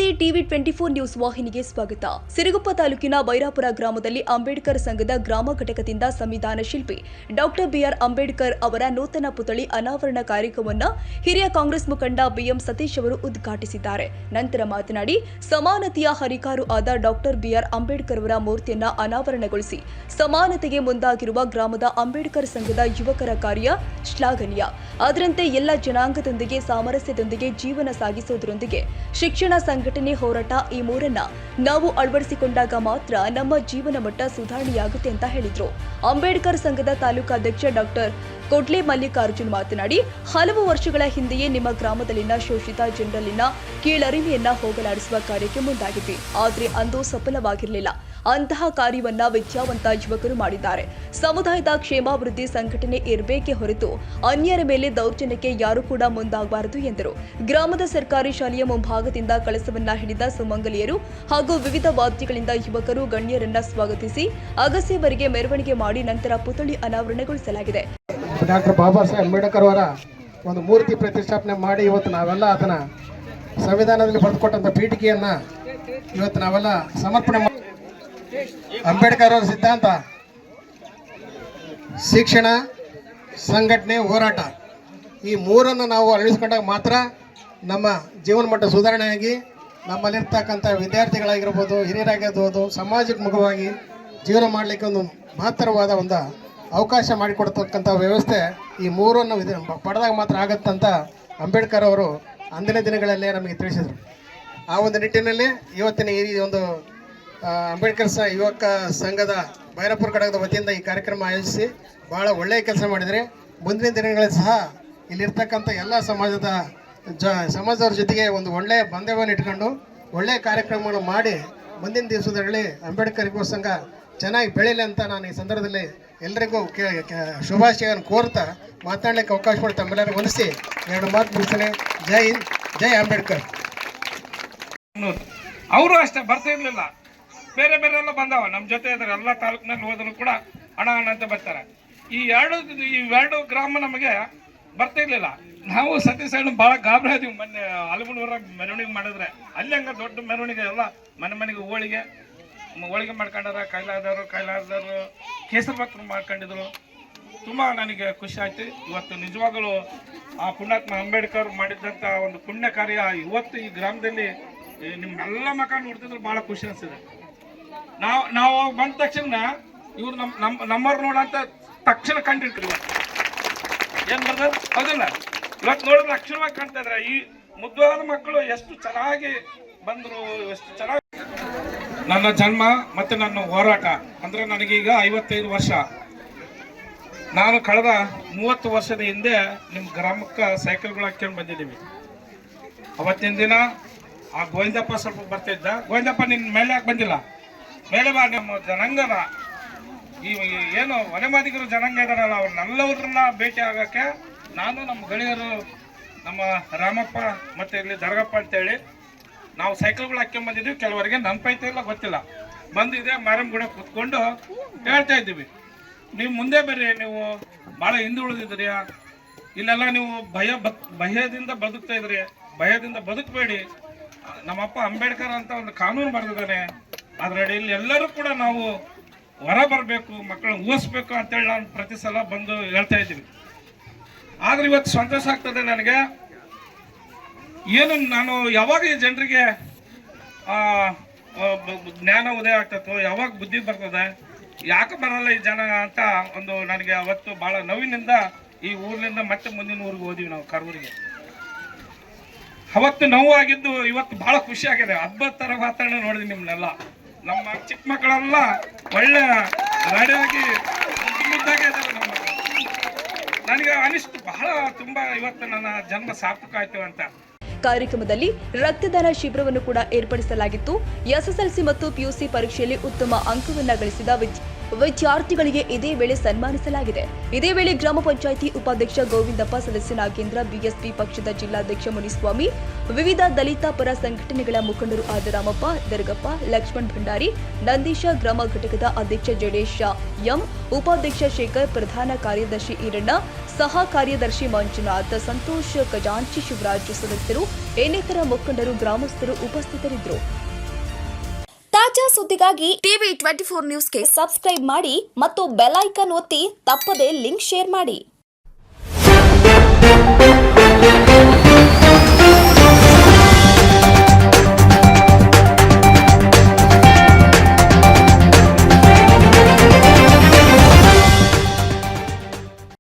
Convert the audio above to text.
ನಮಸ್ತೆ. TV 24 news ವಾಹಿನಿಗೆ ಸ್ವಾಗತ. ಸಿರುಗುಪ್ಪ ತಾಲೂಕಿನ ಬೈರಾಪುರ ಗ್ರಾಮದಲ್ಲಿ ಅಂಬೇಡ್ಕರ್ ಸಂಘದ ಗ್ರಾಮ ಘಟಕದಿಂದ ಸಂವಿಧಾನ ಶಿಲ್ಪಿ ಡಾಕ್ಟರ್ ಬಿಆರ್ ಅಂಬೇಡ್ಕರ್ ಅವರ ನೂತನ ಪುತ್ಥಳಿ ಅನಾವರಣ ಕಾರ್ಯಕ್ರಮವನ್ನು ಹಿರಿಯ ಕಾಂಗ್ರೆಸ್ ಮುಖಂಡ ಬಿಎಂ ಸತೀಶ್ ಅವರು ಉದ್ಘಾಟಿಸಿದ್ದಾರೆ. ನಂತರ ಮಾತನಾಡಿ, ಸಮಾನತೆಯ ಹರಿಕಾರು ಆದ ಡಾಕ್ಟರ್ ಬಿಆರ್ ಅಂಬೇಡ್ಕರ್ ಅವರ ಮೂರ್ತಿಯನ್ನು ಅನಾವರಣಗೊಳಿಸಿ ಸಮಾನತೆಗೆ ಮುಂದಾಗಿರುವ ಗ್ರಾಮದ ಅಂಬೇಡ್ಕರ್ ಸಂಘದ ಯುವಕರ ಕಾರ್ಯ ಶ್ಲಾಘನೀಯ. ಅದರಂತೆ ಎಲ್ಲ ಜನಾಂಗದೊಂದಿಗೆ ಸಾಮರಸ್ಯದೊಂದಿಗೆ ಜೀವನ ಸಾಗಿಸುವುದರೊಂದಿಗೆ ಶಿಕ್ಷಣ, ಸಂಘಟನೆ, ಹೋರಾಟ ಈ ಮೂರನ್ನ ನಾವು ಅಳವಡಿಸಿಕೊಂಡಾಗ ಮಾತ್ರ ನಮ್ಮ ಜೀವನ ಮಟ್ಟ ಸುಧಾರಣೆಯಾಗುತ್ತೆ ಅಂತ ಹೇಳಿದ್ರು. ಅಂಬೇಡ್ಕರ್ ಸಂಘದ ತಾಲೂಕಾಧ್ಯಕ್ಷ ಡಾಕ್ಟರ್ ಕೊಡ್ಲೆ ಮಲ್ಲಿಕಾರ್ಜುನ್ ಮಾತನಾಡಿ, ಹಲವು ವರ್ಷಗಳ ಹಿಂದೆಯೇ ನಿಮ್ಮ ಗ್ರಾಮದಲ್ಲಿನ ಶೋಷಿತ ಜನರಲ್ಲಿನ ಕೀಳರಿಮೆಯನ್ನ ಹೋಗಲಾಡಿಸುವ ಕಾರ್ಯಕ್ಕೆ ಮುಂದಾಗಿದ್ವಿ. ಆದರೆ ಅಂದು ಸಫಲವಾಗಿರಲಿಲ್ಲ. ಅಂತಹ ಕಾರ್ಯವನ್ನ ವಿದ್ಯಾವಂತ ಯುವಕರು ಮಾಡಿದ್ದಾರೆ. ಸಮುದಾಯದ ಕ್ಷೇಮಾಭಿವೃದ್ಧಿ ಸಂಘಟನೆ ಇರಬೇಕೇ ಹೊರತು ಅನ್ಯರ ಮೇಲೆ ದೌರ್ಜನ್ಯಕ್ಕೆ ಯಾರು ಕೂಡ ಮುಂದಾಗಬಾರದು ಎಂದರು. ಗ್ರಾಮದ ಸರ್ಕಾರಿ ಶಾಲೆಯ ಮುಂಭಾಗದಿಂದ ಕಳಸವನ್ನ ಹಿಡಿದ ಸುಮಂಗಲಿಯರು ಹಾಗೂ ವಿವಿಧ ವಾದ್ಯಗಳಿಂದ ಯುವಕರು ಗಣ್ಯರನ್ನ ಸ್ವಾಗತಿಸಿ ಅಗಸೆವರೆಗೆ ಮೆರವಣಿಗೆ ಮಾಡಿ ನಂತರ ಪುತ್ಥಳಿ ಅನಾವರಣಗೊಳಿಸಲಾಗಿದೆ. ಡಾಕ್ಟರ್ ಬಾಬಾ ಸಾಹೇಬ್ ಅಂಬೇಡ್ಕರ್ ಅವರ ಒಂದು ಮೂರ್ತಿ ಪ್ರತಿಷ್ಠಾಪನೆ ಮಾಡಿ ಇವತ್ತು ನಾವೆಲ್ಲ ಅದನ್ನ ಸಂವಿಧಾನದಲ್ಲಿ ಬರೆದುಕೊಟ್ಟಂತ ಪೀಠಿಕೆಯನ್ನ ಇವತ್ತು ನಾವೆಲ್ಲ ಸಮರ್ಪಣೆ ಮಾಡಿ ಅಂಬೇಡ್ಕರ್ ಅವರ ಸಿದ್ಧಾಂತ ಶಿಕ್ಷಣ, ಸಂಘಟನೆ, ಹೋರಾಟ ಈ ಮೂರನ್ನು ನಾವು ಅಳವಡಿಸಿಕೊಂಡಾಗ ಮಾತ್ರ ನಮ್ಮ ಜೀವನ ಮಟ್ಟ ಸುಧಾರಣೆಯಾಗಿ ನಮ್ಮಲ್ಲಿರ್ತಕ್ಕಂಥ ವಿದ್ಯಾರ್ಥಿಗಳಾಗಿರ್ಬೋದು, ಹಿರಿಯರಾಗಿರ್ಬೋದು, ಸಮಾಜಕ್ಕೆ ಮುಖವಾಗಿ ಜೀವನ ಮಾಡಲಿಕ್ಕೆ ಒಂದು ಮಹತ್ತರವಾದ ಒಂದು ಅವಕಾಶ ಮಾಡಿಕೊಡ್ತಕ್ಕಂಥ ವ್ಯವಸ್ಥೆ ಈ ಮೂರನ್ನು ಪಡೆದಾಗ ಮಾತ್ರ ಆಗತ್ತಂತ ಅಂಬೇಡ್ಕರ್ ಅವರು ಅಂದಿನ ದಿನಗಳಲ್ಲೇ ನಮಗೆ ತಿಳಿಸಿದರು. ಆ ಒಂದು ನಿಟ್ಟಿನಲ್ಲಿ ಇವತ್ತಿನ ಈ ಒಂದು ಅಂಬೇಡ್ಕರ್ ಯುವಕ ಸಂಘದ ಬೈರಾಪುರ ಘಟಕದ ವತಿಯಿಂದ ಈ ಕಾರ್ಯಕ್ರಮ ಆಯೋಜಿಸಿ ಭಾಳ ಒಳ್ಳೆಯ ಕೆಲಸ ಮಾಡಿದರೆ ಮುಂದಿನ ದಿನಗಳಲ್ಲಿ ಸಹ ಇಲ್ಲಿರ್ತಕ್ಕಂಥ ಎಲ್ಲ ಸಮಾಜದವ್ರ ಜೊತೆಗೆ ಒಂದು ಒಳ್ಳೆಯ ಬಾಂಧವ್ಯವನ್ನು ಇಟ್ಕೊಂಡು ಒಳ್ಳೆಯ ಕಾರ್ಯಕ್ರಮವನ್ನು ಮಾಡಿ ಮುಂದಿನ ದಿವಸದಲ್ಲಿ ಅಂಬೇಡ್ಕರ್ ಯುವ ಸಂಘ ಚೆನ್ನಾಗಿ ಬೆಳೀಲಿ ಅಂತ ನಾನು ಈ ಸಂದರ್ಭದಲ್ಲಿ ಎಲ್ಲರಿಗೂ ಶುಭಾಶಯವನ್ನು ಕೋರ್ತಾ ಮಾತನಾಡಲಿಕ್ಕೆ ಅವಕಾಶ ಮಾಡಿ ತಮ್ಮೆಲ್ಲರೂ ಹೊಲಿಸಿ ಎರಡು ಮಾತು ಮುಗಿಸ್ತೇನೆ. ಜೈ ಹಿಂದ್, ಜೈ ಅಂಬೇಡ್ಕರ್. ಅವರು ಅಷ್ಟೇ ಬರ್ತಾ ಇರಲಿಲ್ಲ, ಬೇರೆ ಬೇರೆ ಎಲ್ಲ ಬಂದವ ನಮ್ಮ ಜೊತೆ ಇದ್ದಾರೆ. ಎಲ್ಲ ತಾಲೂಕಿನಲ್ಲಿ ಹೋದ್ರು ಕೂಡ ಹಣ ಅಂತ ಬರ್ತಾರೆ. ಈ ಎರಡು ಗ್ರಾಮ ನಮಗೆ ಬರ್ತಾ ಇರ್ಲಿಲ್ಲ. ನಾವು ಸತೀಶ್ ಭಾಳ ಗಾಬರಿ ಆದ್ವಿ. ಮೊನ್ನೆ ಅಲಬನೂರ ಮೆರವಣಿಗೆ ಮಾಡಿದ್ರೆ ಅಲ್ಲಿ ಹಂಗ ದೊಡ್ಡ ಮೆರವಣಿಗೆ ಎಲ್ಲ ಮನೆಗೆ ಹೋಳಿಗೆ ಮಾಡ್ಕೊಂಡಾರ. ಕೈಲಾದವರು ಕೇಸರಿ ಭಕ್ತರು ಮಾಡ್ಕೊಂಡಿದ್ರು. ತುಂಬ ನನಗೆ ಖುಷಿ ಆಯ್ತು. ಇವತ್ತು ನಿಜವಾಗಲೂ ಆ ಪುಣ್ಯಾತ್ಮ ಅಂಬೇಡ್ಕರ್ ಮಾಡಿದಂಥ ಒಂದು ಪುಣ್ಯ ಕಾರ್ಯ ಇವತ್ತು ಈ ಗ್ರಾಮದಲ್ಲಿ ನಿಮ್ಮೆಲ್ಲ ಮಕ ನೋಡ್ತಿದ್ರು ಭಾಳ ಖುಷಿ ಅನಿಸಿದೆ. ನಾವು ಬಂದ ತಕ್ಷಣ ಇವ್ರು ನಮ್ಮವ್ರು ನೋಡಂತ ತಕ್ಷಣ ಕಂಡಿರ್ತೀವಿ. ಇವತ್ತು ಏನು ಬರ್ದ ಹೌದಿಲ್ಲ? ಇವತ್ತು ನೋಡಿದ್ರೆ ಅಕ್ಷರವಾಗಿ ಕಾಣ್ತಾ ಇದ್ರೆ ಈ ಮುದ್ದಾದ ಮಕ್ಕಳು ಎಷ್ಟು ಚೆನ್ನಾಗಿ ಬಂದರು, ಎಷ್ಟು ಚೆನ್ನಾಗಿ. ನನ್ನ ಜನ್ಮ ಮತ್ತು ನನ್ನ ಹೋರಾಟ ಅಂದರೆ ನನಗೀಗ 55 ವರ್ಷ. ನಾನು ಕಳೆದ 30 ವರ್ಷದ ಹಿಂದೆ ನಿಮ್ಮ ಗ್ರಾಮಕ್ಕೆ ಸೈಕಲ್ಗಳು ಹಾಕ್ಕೊಂಡು ಬಂದಿದ್ದೀವಿ. ಅವತ್ತಿನ ದಿನ ಆ ಗೋವಿಂದಪ್ಪ ಸ್ವಲ್ಪ ಬರ್ತಿದ್ದ. ಗೋವಿಂದಪ್ಪ ನಿನ್ನ ಮೇಲೆ ಯಾಕೆ ಬಂದಿಲ್ಲ? ಮೇಲೆ ಬಾ, ನಮ್ಮ ಜನಾಂಗದ ಈ ಏನು ವನಮಾದಿಗರು ಜನಾಂಗ ಇದಾರಲ್ಲ ಅವ್ರನ್ನೆಲ್ಲವ್ರನ್ನ ಭೇಟಿ ಆಗೋಕ್ಕೆ ನಾನು, ನಮ್ಮ ಗೆಳೆಯರು, ನಮ್ಮ ರಾಮಪ್ಪ ಮತ್ತು ಇಲ್ಲಿ ದರ್ಗಪ್ಪ ಅಂತೇಳಿ ನಾವು ಸೈಕಲ್ಗಳು ಹಾಕ್ಕೊಂಬಂದಿದ್ದೀವಿ. ಕೆಲವರಿಗೆ ನೆನಪೈತೆ ಇಲ್ಲ ಗೊತ್ತಿಲ್ಲ. ಬಂದಿದೆ ಮಾರಮ್ಮ ಕೂಡ ಕೂತ್ಕೊಂಡು ಹೇಳ್ತಾ ಇದ್ದೀವಿ, ನೀವು ಮುಂದೆ ಬರ್ರಿ, ನೀವು ಭಾಳ ಹಿಂದುಳಿದಿದ್ರಿ, ಇಲ್ಲೆಲ್ಲ ನೀವು ಭಯದಿಂದ ಬದುಕ್ತಾ ಇದ್ರಿ, ಭಯದಿಂದ ಬದುಕಬೇಡಿ. ನಮ್ಮಪ್ಪ ಅಂಬೇಡ್ಕರ್ ಅಂತ ಒಂದು ಕಾನೂನು ಬರೆದಿದ್ದಾನೆ, ಅದರ ಅಡಿಯಲ್ಲಿ ಎಲ್ಲರೂ ಕೂಡ ನಾವು ಹೊರ ಬರಬೇಕು, ಮಕ್ಕಳನ್ನ ಓದಿಸ್ಬೇಕು ಅಂತೇಳಿ ನಾನು ಪ್ರತಿ ಸಲ ಬಂದು ಹೇಳ್ತಾ ಇದ್ದೀವಿ. ಆದ್ರೆ ಇವತ್ತು ಸಂತೋಷ ಆಗ್ತದೆ ನನಗೆ. ಏನು ನಾನು ಯಾವಾಗ ಈ ಜನರಿಗೆ ಜ್ಞಾನ ಉದಯ ಆಗ್ತದೋ, ಯಾವಾಗ ಬುದ್ಧಿ ಬರ್ತದೆ, ಯಾಕೆ ಬರಲ್ಲ ಈ ಜನ ಅಂತ ಒಂದು ನನಗೆ ಅವತ್ತು ಭಾಳ ನೋವಿನಿಂದ ಈ ಊರಿನಿಂದ ಮತ್ತೆ ಮುಂದಿನ ಊರಿಗೆ ಹೋದಿವಿ ನಾವು ಕರೂರಿಗೆ. ಅವತ್ತು ನೋವು ಆಗಿದ್ದು ಇವತ್ತು ಭಾಳ ಖುಷಿ ಆಗಿದೆ. ಹಬ್ಬದ ಥರ ವಾತಾವರಣ ನೋಡಿದ್ವಿ. ನಿಮ್ಮನ್ನೆಲ್ಲ ನಮ್ಮ ಚಿಕ್ಕ ಮಕ್ಕಳೆಲ್ಲ ಒಳ್ಳೆ ರೆಡಿಯಾಗಿ ಮುದ್ದಾಗೆ ಇದ್ದಾರೆ. ನಮ್ಮ ನನಗೆ ಅನಿಸ್ತು ಬಹಳ ತುಂಬ ಇವತ್ತು ನನ್ನ ಜನ್ಮ ಸಾರ್ಥಕ ಆಯ್ತು ಅಂತ. ಕಾರ್ಯಕ್ರಮದಲ್ಲಿ ರಕ್ತದಾನ ಶಿಬಿರವನ್ನು ಕೂಡ ಏರ್ಪಡಿಸಲಾಗಿತ್ತು. ಎಸ್ಎಸ್ಎಲ್ಸಿ ಮತ್ತು ಪಿಯುಸಿ ಪರೀಕ್ಷೆಯಲ್ಲಿ ಉತ್ತಮ ಅಂಕವನ್ನು ಗಳಿಸಿದ ವಿದ್ಯಾರ್ಥಿಗಳಿಗೆ ಇದೇ ವೇಳೆ ಸನ್ಮಾನಿಸಲಾಗಿದೆ. ಇದೇ ವೇಳೆ ಗ್ರಾಮ ಪಂಚಾಯಿತಿ ಉಪಾಧ್ಯಕ್ಷ ಗೋವಿಂದಪ್ಪ, ಸದಸ್ಯ ನಾಗೇಂದ್ರ, ಬಿಎಸ್ಪಿ ಪಕ್ಷದ ಜಿಲ್ಲಾಧ್ಯಕ್ಷ ಮುನಿಸ್ವಾಮಿ, ವಿವಿಧ ದಲಿತ ಪರ ಸಂಘಟನೆಗಳ ಮುಖಂಡರು ಆದ ರಾಮಪ್ಪ, ದರ್ಗಪ್ಪ, ಲಕ್ಷ್ಮಣ್ ಭಂಡಾರಿ, ನಂದೀಶ, ಗ್ರಾಮ ಘಟಕದ ಅಧ್ಯಕ್ಷ ಜಡೇಶ ಎಂ, ಉಪಾಧ್ಯಕ್ಷ ಶೇಖರ್, ಪ್ರಧಾನ ಕಾರ್ಯದರ್ಶಿ ಈರಣ್ಣ, ಸಹ ಕಾರ್ಯದರ್ಶಿ ಮಂಜುನಾಥ್, ಸಂತೋಷ್ ಖಜಾಂಚಿ, ಶಿವರಾಜ್ ಸದಸ್ಯರು, ಇನ್ನಿತರ ಮುಖಂಡರು, ಗ್ರಾಮಸ್ಥರು ಉಪಸ್ಥಿತರಿದ್ದರು. ತಾಜಾ ಸುದ್ದಿಗಾಗಿ ಟಿವಿ 24 ನ್ಯೂಸ್ಗೆ ಸಬ್ಸ್ಕ್ರೈಬ್ ಮಾಡಿ ಮತ್ತು ಬೆಲ್ ಐಕಾನ್ ಒತ್ತಿ ತಪ್ಪದೇ ಲಿಂಕ್ ಶೇರ್ ಮಾಡಿ.